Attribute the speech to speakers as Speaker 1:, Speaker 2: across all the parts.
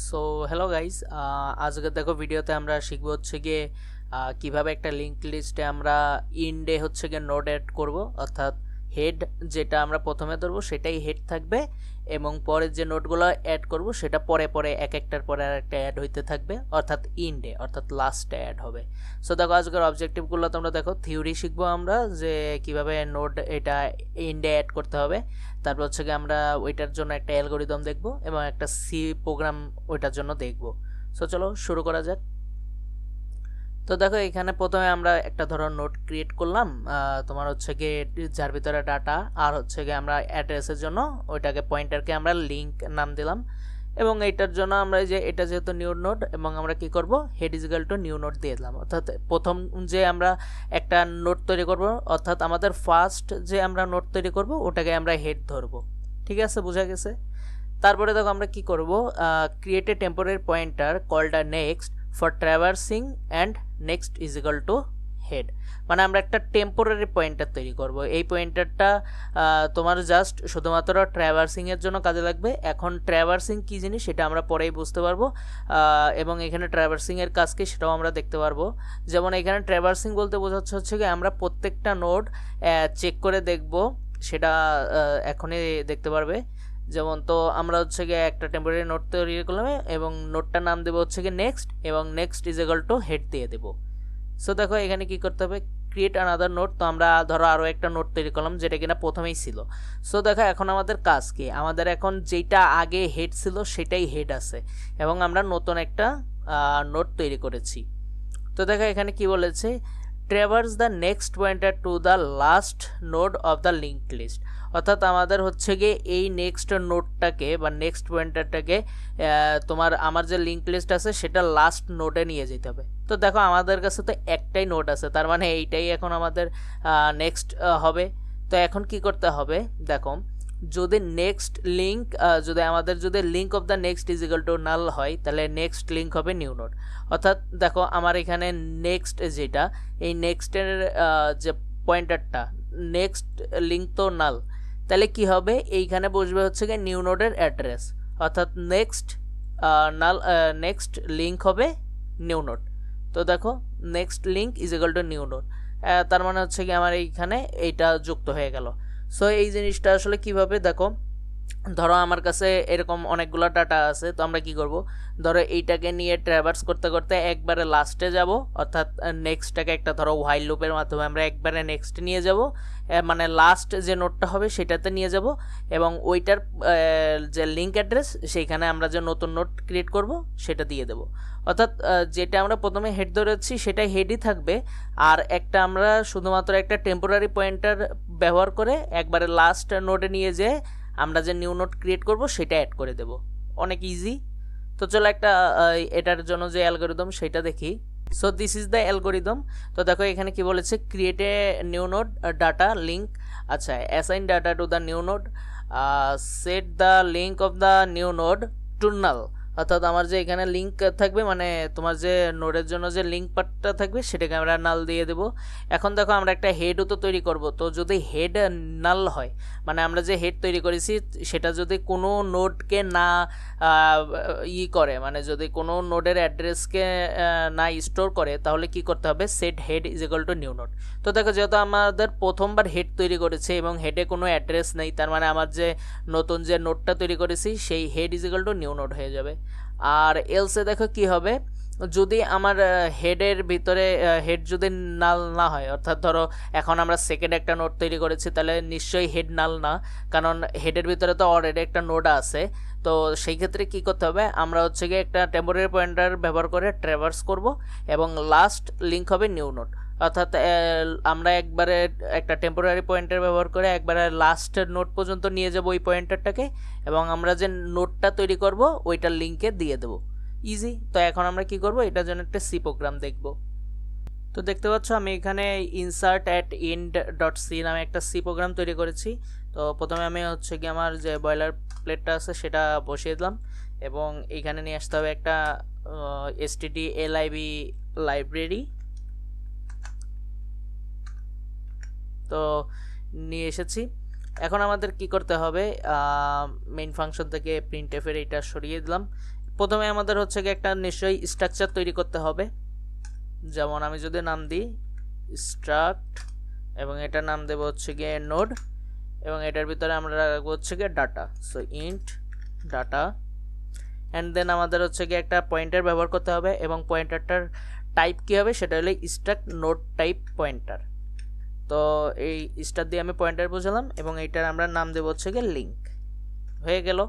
Speaker 1: So hello guys, আজকে দেখো ভিডিওতে আমরা শিখবো হচ্ছে গিয়ে কিভাবে একটা লিঙ্ক লিস্টে আমরা ইন্ডে হচ্ছে গিয়ে নোড অ্যাড করব। অর্থাৎ হেড যেটা আমরা প্রথমে ধরবো সেটাই হেড থাকবে এবং পরে যে নোটগুলো অ্যাড করব সেটা পরে পরে এক একটার পরে আর একটা অ্যাড হইতে থাকবে, অর্থাৎ ইন্ডে অর্থাৎ লাস্টে অ্যাড হবে। সো দেখো আজকের অবজেক্টিভগুলো তোমরা দেখো, থিওরি শিখবো আমরা যে কিভাবে নোড এটা ইন্ডে অ্যাড করতে হবে। তারপর হচ্ছে গিয়ে আমরা ওইটার জন্য একটা অ্যালগোরিদম দেখব এবং একটা সি প্রোগ্রাম ওইটার জন্য দেখব। সো চলো শুরু করা যাক। তো দেখো এখানে প্রথমে আমরা একটা ধরো নোট ক্রিয়েট করলাম, তোমার হচ্ছে গিয়ে যার ভিতরে ডাটা আর হচ্ছে গিয়ে আমরা অ্যাড্রেসের জন্য ওইটাকে পয়েন্টারকে আমরা লিঙ্ক নাম দিলাম। এবং এইটার জন্য আমরা যে এটা যেহেতু নিউ নোড এবং আমরা কি করব, head is equal to new node দিয়ে দিলাম। অর্থাৎ প্রথম যে আমরা একটা নোট তৈরি করব, অর্থাৎ আমাদের ফার্স্ট যে আমরা নোট তৈরি করব ওটাকে আমরা হেড ধরবো। ঠিক আছে, বোঝা গেছে। তারপরে দেখো আমরা কি করব, create a temporary pointer called a next for traversing and next is equal to head. মানে আমরা একটা টেম্পোরারি পয়েন্টার তৈরি করব। এই পয়েন্টারটা তোমার জাস্ট শুধুমাত্র ট্রাভার্সিংয়ের জন্য কাজে লাগবে। এখন ট্রাভার্সিং কী জিনিস সেটা আমরা পরেই বুঝতে পারবো, এবং এখানে ট্রাভার্সিংয়ের কাজ কি সেটাও আমরা দেখতে পারবো। যেমন এখানে ট্রাভার্সিং বলতে বোঝাচ্ছে হচ্ছে কি আমরা প্রত্যেকটা নোড চেক করে দেখব, সেটা এখনই দেখতে পারবে। যেমন তো আমরা হচ্ছে গিয়ে একটা টেম্পোরারি নোট তৈরি করলাম এবং নোটটার নাম দেবো হচ্ছে গিয়ে নেক্সট এবং next is equal to head দিয়ে দেবো। সো দেখো এখানে কি করতে হবে, ক্রিয়েট আনাদার নোট। তো আমরা ধরো আরও একটা নোট তৈরি করলাম যেটা কিনা প্রথমেই ছিল। সো দেখো এখন আমাদের কাজ কি, আমাদের এখন যেটা আগে হেড ছিল সেটাই হেড আছে এবং আমরা নতুন একটা নোট তৈরি করেছি। তো দেখো এখানে কি বলেছে, traverse the next pointer to the last node of the link list. অর্থাৎ আমাদের হচ্ছে গিয়ে এই নেক্সট নোডটাকে বা নেক্সট পয়েন্টারটাকে তোমার আমার যে লিঙ্ক লিস্ট আছে সেটা লাস্ট নোডে নিয়ে যেতে হবে। তো দেখো আমাদের কাছে তো একটাই নোড আছে, তার মানে এইটাই এখন আমাদের নেক্সট হবে। তো এখন কি করতে হবে দেখো, যদি নেক্সট লিঙ্ক যদি আমাদের যদি link of the next is equal two নাল হয় তাহলে নেক্সট লিঙ্ক হবে নিউ নোড। অর্থাৎ দেখো আমার এখানে নেক্সট যেটা, এই নেক্সটের যে পয়েন্টারটা নেক্সট লিঙ্ক তো নাল, তাহলে কি হবে এইখানে বসবে হচ্ছে গিয়ে নিউ নোডের অ্যাড্রেস। অর্থাৎ নেক্সট নাল নেক্সট লিঙ্ক হবে নিউ নোড। তো দেখো next link is equal to new node, তার মানে হচ্ছে কি আমার এইখানে এইটা যুক্ত হয়ে গেল। সো এই জিনিসটা আসলে কিভাবে দেখো, ধরো আমার কাছে এরকম অনেকগুলো ডাটা আছে, তো আমরা কি করব, ধরো এইটাকে নিয়ে ট্রাভার্স করতে করতে একবারে লাস্টে যাব, অর্থাৎ নেক্সটটাকে একটা ধরো হোয়াইল লুপের মাধ্যমে আমরা একবারে নেক্সট নিয়ে যাব, মানে লাস্ট যে নোটটা হবে সেটাতে নিয়ে যাব এবং ওইটার যে লিঙ্ক অ্যাড্রেস সেইখানে আমরা যে নতুন নোট ক্রিয়েট করব সেটা দিয়ে দেব। অর্থাৎ যেটা আমরা প্রথমে হেড ধরেছি সেটাই হেডই থাকবে, আর একটা আমরা শুধুমাত্র একটা টেম্পোরারি পয়েন্টার ব্যবহার করে একবারে লাস্ট নোডে নিয়ে যেয়ে আমরা যে নিউ নোট ক্রিয়েট করব সেটা অ্যাড করে দেব। অনেক ইজি। তো চলো একটা এটার জন্য যে অ্যালগোরিদম সেটা দেখি। So this is the algorithm. তো দেখো এখানে কি বলেছে, create a new node data link, আচ্ছা assign data to the new node, set the link of the new node to null. অর্থাৎ আমার যে এখানে লিঙ্ক থাকবে মানে তোমার যে নোডের জন্য যে লিঙ্ক পার্টটা থাকবে সেটাকে আমরা নাল দিয়ে দেবো। এখন দেখো আমরা একটা হেডও তো তৈরি করব, তো যদি হেড নাল হয় মানে আমরা যে হেড তৈরি করেছি সেটা যদি কোনো নোডকে না করে, মানে যদি কোনো নোডের অ্যাড্রেসকে না স্টোর করে তাহলে কি করতে হবে, set head is equal to new node. তো দেখো যেহেতু আমাদের প্রথমবার হেড তৈরি করেছে এবং হেডে কোনো অ্যাড্রেস নেই, তার মানে আমার যে নতুন যে নোডটা তৈরি করেছি সেই head is equal to new node হয়ে যাবে। আর এলসে দেখো কি হবে, যদি আমার হেডের ভিতরে হেড যদি নাল না হয়, অর্থাৎ ধরো এখন আমরা সেকেন্ড একটা নোড তৈরি করেছি তাহলে নিশ্চয়ই হেড নাল না, কারণ হেডের ভিতরে তো অলরেডি একটা নোড আছে। তো সেই ক্ষেত্রে কি করতে হবে, আমরা হচ্ছে গিয়ে একটা টেম্পোরারি পয়েন্টার ব্যবহার করে ট্রাভার্স করব এবং লাস্ট লিঙ্ক হবে নিউ নোড। অর্থাৎ আমরা একবারে একটা টেম্পোরারি পয়েন্টার ব্যবহার করে একবারে লাস্ট নোড পর্যন্ত নিয়ে যাব ওই পয়েন্টারটাকে এবং আমরা যে নোডটা তৈরি করব ওইটার লিঙ্কে দিয়ে দেবো। ইজি। তো এখন আমরা কি করব, এটার জন্য একটা সি প্রোগ্রাম দেখব। তো দেখতে পাচ্ছ আমি এখানে insert at end dot C নামে একটা সি প্রোগ্রাম তৈরি করেছি। তো প্রথমে আমি হচ্ছে কি আমার যে বয়লার প্লেটটা আছে সেটা বসিয়ে দিলাম এবং এইখানে নিয়ে আসতে হবে একটা stdlib লাইব্রেরি। তো নিয়ে এসেছি। এখন আমাদের কি করতে হবে, মেইন ফাংশন থেকে প্রিন্টএফ এর এটা সরিয়ে দিলাম, প্রথমে আমাদের হচ্ছে কি একটা নিশ্চয়ই স্ট্রাকচার তৈরি করতে হবে। যেমন আমি যদি নাম দিই স্ট্রাক্ট এবং এটার নাম দেব হচ্ছে গিয়ে নোড এবং এটার ভিতরে আমরা রাখবো হচ্ছে গিয়ে data. So int data and then আমাদের হচ্ছে গিয়ে একটা পয়েন্টার ব্যবহার করতে হবে এবং পয়েন্টারটার টাইপ কী হবে সেটা হলো স্ট্রাক্ট নোড টাইপ পয়েন্টার। তো এই স্টার দিয়ে আমি পয়েন্টার বোঝালাম এবং এইটার আমরা নাম দেব হচ্ছে গিয়ে লিঙ্ক। হয়ে গেল।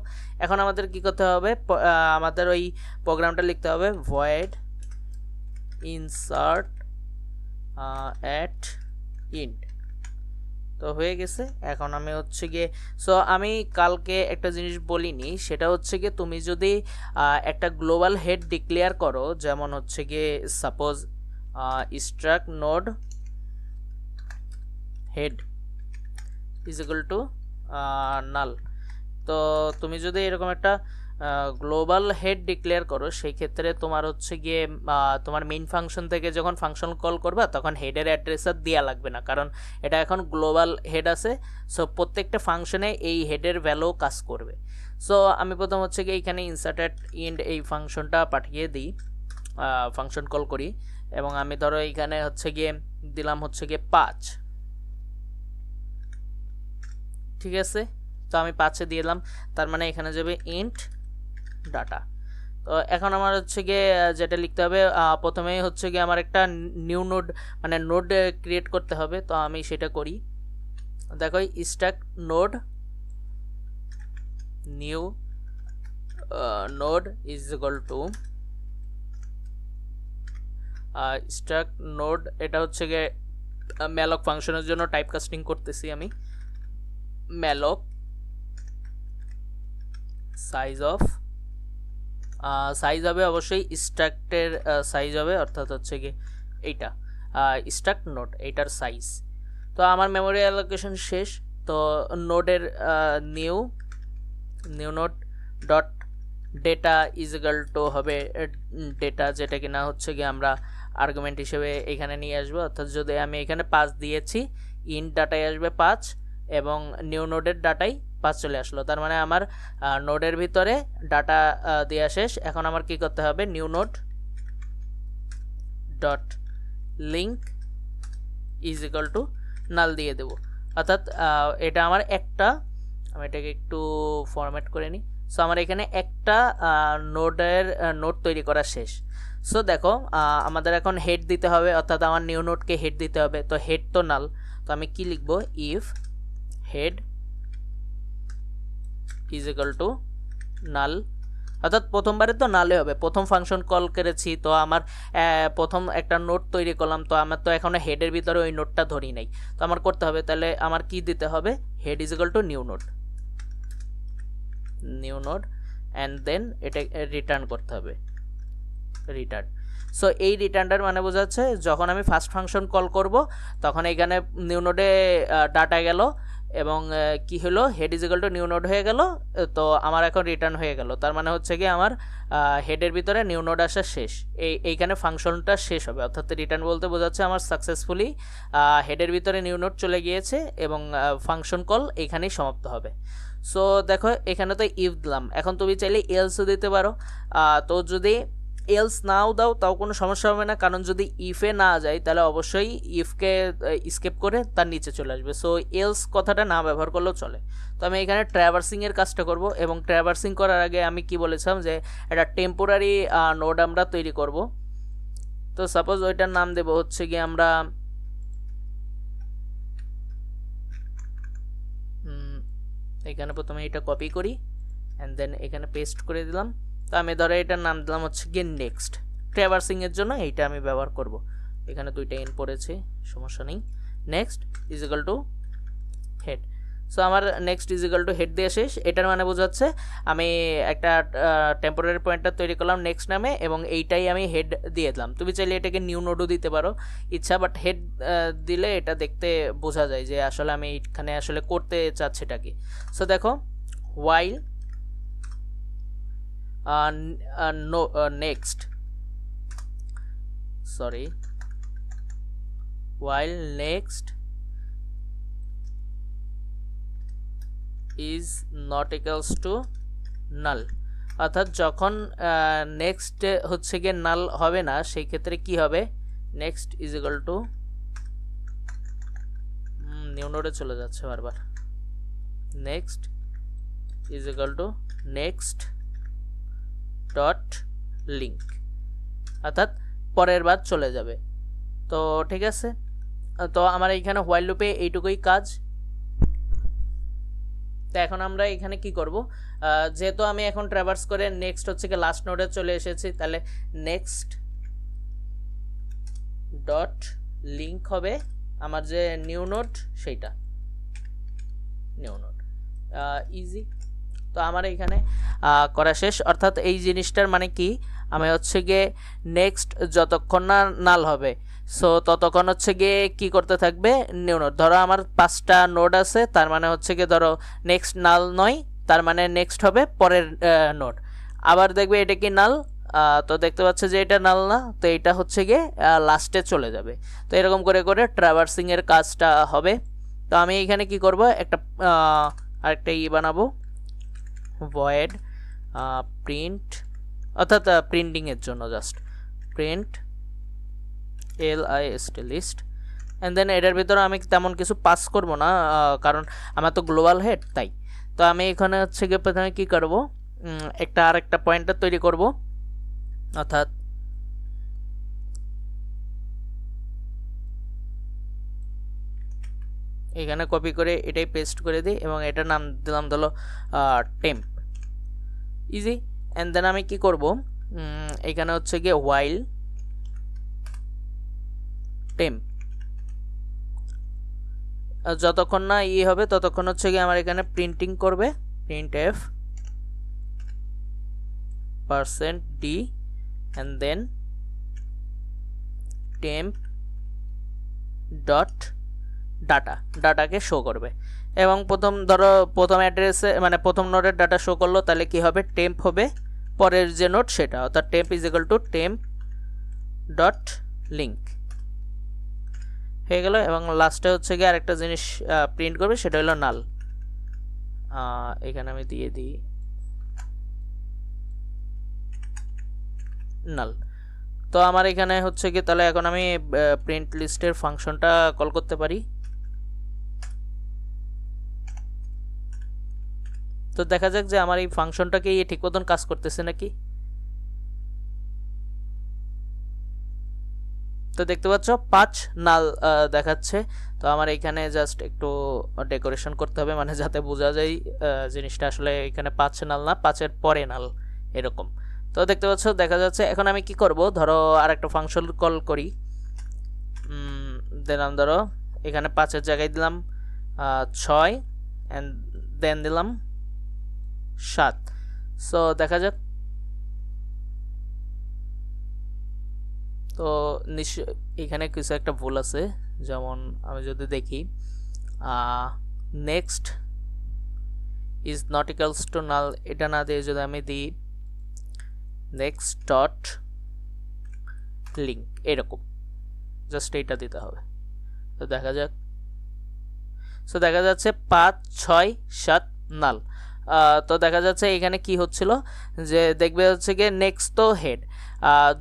Speaker 1: এখন আমাদের কি করতে হবে, আমাদের ওই প্রোগ্রামটা লিখতে হবে ভয়েড ইনসার্ট অ্যাট ইন্ট। তো হয়ে গেছে। এখন আমি হচ্ছে গিয়ে আমি কালকে একটা জিনিস বলিনি, সেটা হচ্ছে গিয়ে তুমি যদি একটা গ্লোবাল হেড ডিক্লেয়ার করো, যেমন হচ্ছে গিয়ে suppose struct node head is equal two নাল। তো তুমি যদি এরকম একটা গ্লোবাল হেড ডিক্লেয়ার করো, সেই ক্ষেত্রে তোমার হচ্ছে গিয়ে তোমার মেইন ফাংশন থেকে যখন ফাংশন কল করবা তখন হেডের অ্যাড্রেসার দেওয়া লাগবে না, কারণ এটা এখন গ্লোবাল হেড আছে। সো প্রত্যেকটা ফাংশনে এই হেডের ভ্যালু কাজ করবে। সো আমি প্রথম হচ্ছে গিয়ে এইখানে ইনসার্টেড ইন্ড এই ফাংশনটা পাঠিয়ে দিই, ফাংশন কল করি এবং আমি ধরো এইখানে হচ্ছে গিয়ে দিলাম হচ্ছে গিয়ে 5। ঠিক আছে, তো আমি 5-এ দিয়ে দিলাম, তার মানে এখানে যাবে ইন্ট ডাটা। তো এখন আমার হচ্ছে গিয়ে যেটা লিখতে হবে, প্রথমেই হচ্ছে গিয়ে আমার একটা নিউ নোড মানে নোড ক্রিয়েট করতে হবে। তো আমি সেটা করি। দেখো struct node new node is equal two struct node. এটা হচ্ছে গিয়ে ম্যালক ফাংশনের জন্য টাইপ কাস্টিং করতেছি আমি। ম্যালক সাইজ হবে অবশ্যই স্ট্রাক্টের সাইজ হবে, অর্থাৎ হচ্ছে কি এইটা স্ট্রাক্ট নোড এইটার সাইজ। তো আমার মেমোরি অ্যালোকেশন শেষ। তো নোডের new node dot data is equal two হবে ডেটা, যেটা কিনা হচ্ছে কি আমরা আর্গুমেন্ট হিসেবে এখানে নিয়ে আসবো। অর্থাৎ যদি আমি এখানে 5 দিয়েছি, ইন্ট ডাটায় আসবে 5 এবং নিউ নোডের ডাটাই 5 চলে আসলো। তার মানে আমার নোডের ভিতরে ডাটা দেওয়া শেষ। এখন আমার কি করতে হবে, new node dot link is equal two নাল দিয়ে দেব। অর্থাৎ এটা আমার একটা, আমি এটাকে একটু ফরম্যাট করে নিই। সো আমার এখানে একটা নোড তৈরি করা শেষ। সো দেখো আমাদের এখন হেড দিতে হবে, অর্থাৎ আমার নিউ নোডকে হেড দিতে হবে। তো হেড তো নাল, তো আমি কি লিখবো, if head is equal two null. অর্থাৎ প্রথমবারে তো নালে হবে, প্রথম ফাংশন কল করেছি, তো আমার প্রথম একটা নোড তৈরি করলাম, তো আমার তো এখনো হেডের ভিতরে ওই নোডটা ধরি নাই। তো আমার করতে হবে, তাহলে আমার কি দিতে হবে, head is equal to new node and then এটা রিটার্ন করতে হবে, রিটার্ন। সো এই রিটার্নটার মানে বোঝাচ্ছে যখন আমি ফার্স্ট ফাংশন কল করব তখন এখানে নিউ নোডে ডাটা গেল এবং কি হলো, head is equal to new node হয়ে গেল। তো আমার এখন রিটার্ন হয়ে গেল, তার মানে হচ্ছে কি আমার হেডের ভিতরে নিউ নোড আসা শেষ, এইখানে ফাংশনটা শেষ হবে। অর্থাৎ রিটার্ন বলতে বোঝাচ্ছে আমার সাকসেসফুলি হেডের ভিতরে নিউ নোড চলে গিয়েছে এবং ফাংশন কল এইখানেই সমাপ্ত হবে। সো দেখো এখানে তো ইফ দিলাম, এখন তুমি চাইলে এলসও দিতে পারো। তো যদি এলস নাও দাও তাও কোনো সমস্যা হবে না, কারণ যদি ইফে না যায় তাহলে অবশ্যই ইফকে স্কেপ করে তার নিচে চলে আসবে। সো এলস কথাটা না ব্যবহার করলেও চলে। তো আমি এখানে ট্র্যাভার্সিংয়ের কাজটা করব এবং ট্র্যাভার্সিং করার আগে আমি কি বলেছিলাম যে একটা টেম্পোরারি নোড আমরা তৈরি করব। তো সাপোজ ওইটার নাম দেব হচ্ছে গিয়ে আমরা এখানে প্রথমে এটা কপি করি অ্যান্ড দেন এখানে পেস্ট করে দিলাম। তো আমি ধরো এটার নাম দিলাম হচ্ছে গিয়ে নেক্সট। ট্র্যাভার্সিংয়ের জন্য এইটা আমি ব্যবহার করব। এখানে দুইটা এন পড়েছে, সমস্যা নেই। Next is equal to head. So আমার next is equal to head দিয়ে শেষ। এটার মানে বোঝাচ্ছে আমি একটা টেম্পোরারি পয়েন্টার তৈরি করলাম নেক্সট নামে এবং এইটাই আমি হেড দিয়ে দিলাম। তুমি চাইলে এটাকে নিউ নোডও দিতে পারো ইচ্ছা, বাট হেড দিলে এটা দেখতে বোঝা যায় যে আসলে আমি এখানে আসলে করতে চাচ্ছি এটা কি। সো দেখো while next is not equals to null, অর্থাৎ যখন নেক্সট হচ্ছে গিয়ে নাল হবে না সেই ক্ষেত্রে কি হবে, next is equal to new নোডে চলে যাচ্ছে বারবার, next is equal two next dot link, অর্থাৎ পরের বার চলে যাবে। তো ঠিক আছে, তো আমার এইখানে হোয়াইল লুপে এইটুকুই কাজ। তো এখন আমরা এখানে কি করব, যেহেতু আমি এখন ট্রাভার্স করে নেক্সট হচ্ছে কি লাস্ট নোডে চলে এসেছি, তাহলে নেক্সট ডট লিঙ্ক হবে আমার যে নিউ নোড সেইটা, নিউ নোড, ইজি। তো আমার এখানে করা শেষ। অর্থাৎ এই জিনিসটার মানে কি, আমি হচ্ছে গিয়ে নেক্সট যতক্ষণ না নাল হবে সো ততক্ষণ হচ্ছে গিয়ে কি করতে থাকবে, নিউ নোড। ধরো আমার 5টা নোড আছে, তার মানে হচ্ছে গিয়ে ধরো নেক্সট নাল নয়, তার মানে নেক্সট হবে পরের নোড। আবার দেখবে এটা কি নাল, তো দেখতে পাচ্ছে যে এটা নাল না, তো এটা হচ্ছে গিয়ে লাস্টে চলে যাবে। তো এরকম করে করে ট্রাভার্সিং এর কাজটা হবে। তো আমি এখানে কি করব, একটা আরেকটা বানাবো, ভয়েড প্রিন্ট, অর্থাৎ প্রিন্টিং এর জন্য just print list list, and then এটার ভিতরে আমি তেমন কিছু পাস করব না, কারণ আমার তো গ্লোবাল হেড তাই। তো আমি এখানে হচ্ছে গিয়ে প্রথমে কি করব, একটা আরেকটা পয়েন্টার তৈরি করব, অর্থাৎ এখানে কপি করে এটাই পেস্ট করে দিই এবং এটার নাম দিলাম ধরো টেম্প, ইজি। অ্যান্ড দেন আমি কি করব, এখানে হচ্ছে গিয়ে while টেম্প, যতক্ষণ না হবে ততক্ষণ হচ্ছে গিয়ে আমার এখানে প্রিন্টিং করবে, printf %d and then temp dot data, ডাটাকে শো করবে। এবং প্রথম অ্যাড্রেসে মানে প্রথম নোডের ডাটা শো করলো, তাহলে কি হবে, টেম্প হবে পরের যে নোড সেটা, অর্থাৎ temp is equal to temp dot link হয়ে গেল। এবং লাস্টে হচ্ছে গিয়ে আরেকটা জিনিস প্রিন্ট করবে, সেটা হলো নাল। এখানে আমি দিয়ে দিই নাল। তো আমার এখানে হচ্ছে কি, তাহলে এখন আমি প্রিন্ট লিস্টের ফাংশনটা কল করতে পারি। তো দেখা যাক যে আমার এই ফাংশনটাকে ঠিক মতন কাজ করতেছে নাকি। তো দেখতে পাচ্ছ 5 নাল দেখাচ্ছে। তো আমার এখানে জাস্ট একটু ডেকোরেশন করতে হবে, মানে যাতে বোঝা যায় জিনিসটা আসলে এখানে 5 নাল না, 5-এর পরে নাল এরকম। তো দেখতে পাচ্ছ দেখা যাচ্ছে। এখন আমি কি করব, ধরো আর একটা ফাংশন কল করি, দিলাম ধরো এখানে 5-এর জায়গায় দিলাম 6 অ্যান্ড দেন দিলাম 7। সো দেখা যাক। তো এখানে কিছু একটা ভুল আছে, যেমন আমি যদি দেখি next is not equals to নাল, এটা না দিয়ে যদি আমি দিই নেক্সট ডট লিঙ্ক, এরকম জাস্ট এইটা দিতে হবে। তো দেখা যাক। সো দেখা যাচ্ছে 5, 6, 7 নাল। তো দেখা যাচ্ছে এখানে কি হচ্ছিল, যে দেখবে হচ্ছে গিয়ে নেক্সট তো হেড,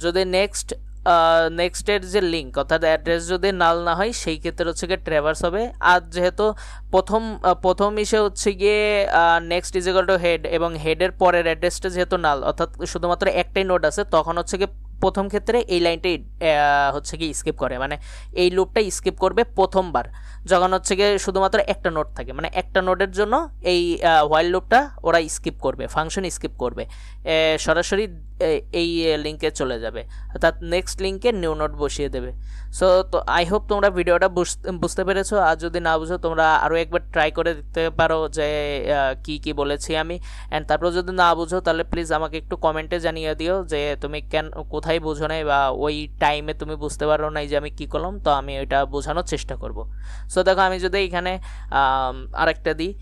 Speaker 1: যদি নেক্সটের যে লিঙ্ক অর্থাৎ অ্যাড্রেস যদি নাল না হয় সেই ক্ষেত্রে হচ্ছে গিয়ে ট্র্যাভার্স হবে। আর যেহেতু প্রথম ইসে হচ্ছে গিয়ে next is equal to head এবং হেডের পরের অ্যাড্রেসটা যেহেতু নাল, অর্থাৎ শুধুমাত্র একটাই নোড আছে, তখন হচ্ছে গিয়ে প্রথম ক্ষেত্রে এই লাইনটাই হচ্ছে কি স্কিপ করে, মানে এই লুপটা স্কিপ করবে প্রথমবার যখন হচ্ছে গিয়ে শুধুমাত্র একটা নোড থাকে, মানে একটা নোডের জন্য এই হোয়াইল লুপটা ওরা স্কিপ করবে, ফাংশন স্কিপ করবে, সরাসরি এই লিঙ্কে চলে যাবে, অর্থাৎ নেক্সট লিঙ্কে নিউ নোড বসিয়ে দেবে। সো তো আই হোপ তোমরা ভিডিওটা বুঝতে পেরেছো। আর যদি না বুঝো তোমরা আরও একবার ট্রাই করে দেখতে পারো যে কি বলেছি আমি। অ্যান্ড তারপর যদি না বুঝো তাহলে প্লিজ আমাকে একটু কমেন্টে জানিয়ে দিও যে তুমি কোথায় বুঝো নাই বা ওই টাইমে তুমি বুঝতে পারো নাই যে আমি কী করলাম, তো আমি ওইটা বোঝানোর চেষ্টা করব। সো দেখো আমি যদি এখানে আরেকটা দিই,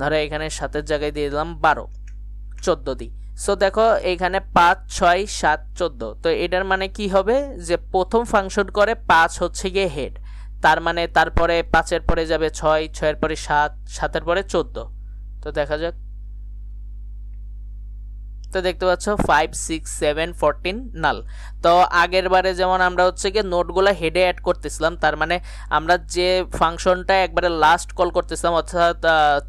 Speaker 1: ধরো এখানে 7-এর জায়গায় দিয়ে দিলাম 12, 14 দিই। সো দেখো এখানে 5, 6, 7, 14। তো এটার মানে কি হবে, যে প্রথম ফাংশন করে 5 হচ্ছে গিয়ে হেড, তার মানে তারপরে 5-এর পরে যাবে 6, 6-এর পরে 7, 7-এর পরে 14। তো দেখা যাক। তো দেখতে পাচ্ছ 5 6 7 14 নাল। তো আগের বারে যেমন আমরা হচ্ছে গিয়ে নোটগুলো হেডে অ্যাড করতেছিলাম, তার মানে আমরা যে ফাংশনটা একবারে লাস্ট কল করতেছিলাম, অর্থাৎ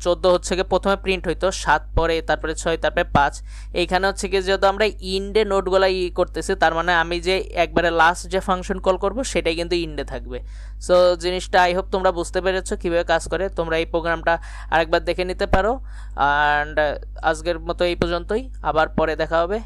Speaker 1: 14 হচ্ছে গিয়ে প্রথমে প্রিন্ট হইতো, 7 পরে, তারপরে 6, তারপরে 5। এইখানে হচ্ছে গিয়ে যেহেতু আমরা ইন্ডে নোটগুলো করতেছি, তার মানে আমি যে একবারে লাস্ট যে ফাংশন কল করব সেটাই কিন্তু ইন্ডে থাকবে। সো জিনিসটা আই হোপ তোমরা বুঝতে পেরেছো কীভাবে কাজ করে। তোমরা এই প্রোগ্রামটা আরেকবার দেখে নিতে পারো। অ্যান্ড আজকের মতো এই পর্যন্তই, আবার পরে দেখা হবে।